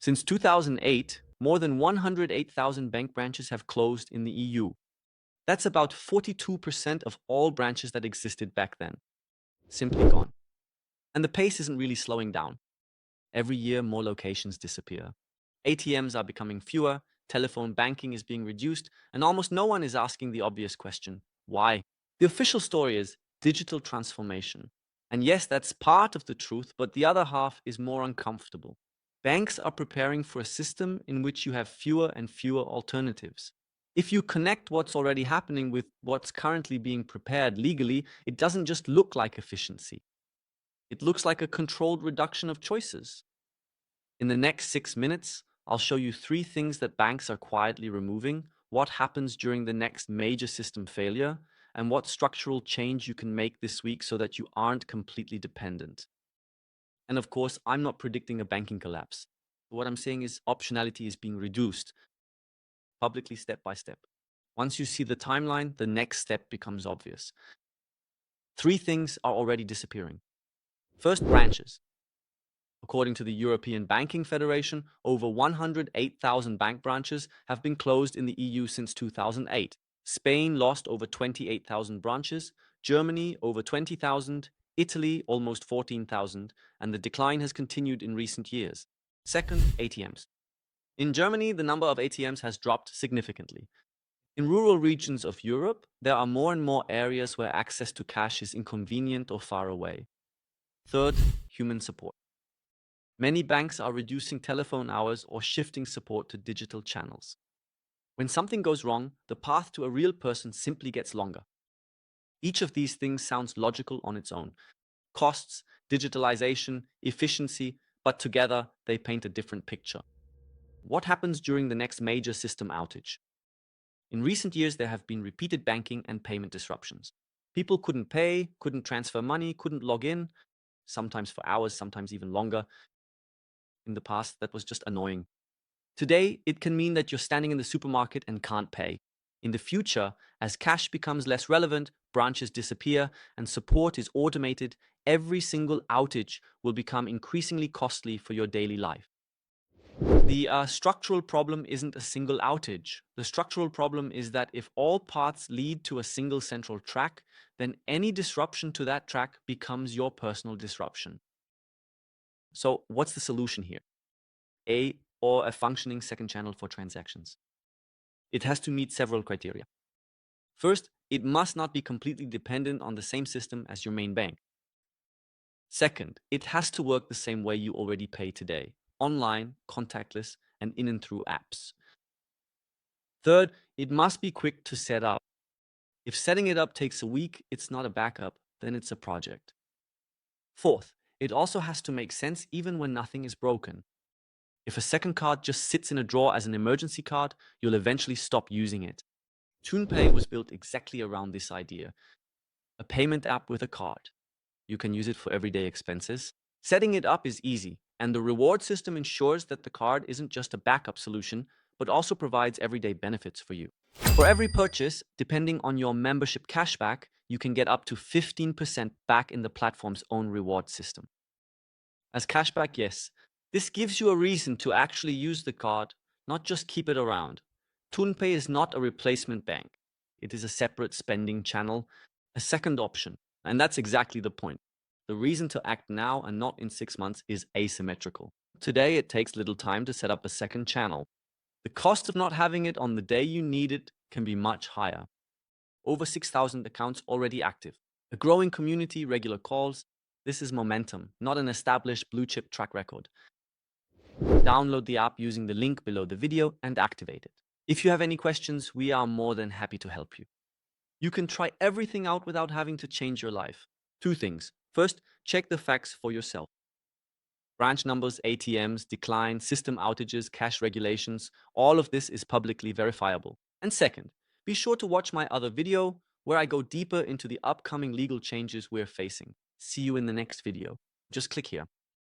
Since 2008, more than 108,000 bank branches have closed in the EU. That's about 42% of all branches that existed back then. Simply gone. And the pace isn't really slowing down. Every year, more locations disappear. ATMs are becoming fewer, telephone banking is being reduced, and almost no one is asking the obvious question: why? The official story is digital transformation. And yes, that's part of the truth, but the other half is more uncomfortable. Banks are preparing for a system in which you have fewer and fewer alternatives. If you connect what's already happening with what's currently being prepared legally, it doesn't just look like efficiency. It looks like a controlled reduction of choices. In the next 6 minutes, I'll show you 3 things that banks are quietly removing, what happens during the next major system failure, and what structural change you can make this week so that you aren't completely dependent. And of course, I'm not predicting a banking collapse. What I'm saying is optionality is being reduced publicly step by step. Once you see the timeline, the next step becomes obvious. 3 things are already disappearing. First, branches. According to the European Banking Federation, over 108,000 bank branches have been closed in the EU since 2008. Spain lost over 28,000 branches, Germany over 20,000, Italy almost 14,000, and the decline has continued in recent years. Second, ATMs. In Germany, the number of ATMs has dropped significantly. In rural regions of Europe, there are more and more areas where access to cash is inconvenient or far away. Third, human support. Many banks are reducing telephone hours or shifting support to digital channels. When something goes wrong, the path to a real person simply gets longer. Each of these things sounds logical on its own. Costs, digitalization, efficiency, but together they paint a different picture. What happens during the next major system outage? In recent years, there have been repeated banking and payment disruptions. People couldn't pay, couldn't transfer money, couldn't log in, sometimes for hours, sometimes even longer. In the past, that was just annoying. Today, it can mean that you're standing in the supermarket and can't pay. In the future, as cash becomes less relevant, branches disappear, and support is automated, every single outage will become increasingly costly for your daily life. The structural problem isn't a single outage. The structural problem is that if all paths lead to a single central track, then any disruption to that track becomes your personal disruption. So, what's the solution here? Or a functioning second channel for transactions. It has to meet several criteria. First, it must not be completely dependent on the same system as your main bank. Second, it has to work the same way you already pay today: online, contactless, and in and through apps. Third, it must be quick to set up. If setting it up takes a week, it's not a backup, then it's a project. Fourth, it also has to make sense even when nothing is broken. If a second card just sits in a drawer as an emergency card, you'll eventually stop using it. ToonPay was built exactly around this idea: a payment app with a card. You can use it for everyday expenses. Setting it up is easy, and the reward system ensures that the card isn't just a backup solution, but also provides everyday benefits for you. For every purchase, depending on your membership cashback, you can get up to 15% back in the platform's own reward system. As cashback, yes, this gives you a reason to actually use the card, not just keep it around. ToonPay is not a replacement bank. It is a separate spending channel, a second option. And that's exactly the point. The reason to act now and not in 6 months is asymmetrical. Today, it takes little time to set up a second channel. The cost of not having it on the day you need it can be much higher. Over 6,000 accounts already active. A growing community, regular calls. This is momentum, not an established blue chip track record. Download the app using the link below the video and activate it. If you have any questions, we are more than happy to help you. You can try everything out without having to change your life. 2 things. First, check the facts for yourself. Branch numbers, ATMs, decline, system outages, cash regulations, all of this is publicly verifiable. And second, be sure to watch my other video where I go deeper into the upcoming legal changes we're facing. See you in the next video. Just click here.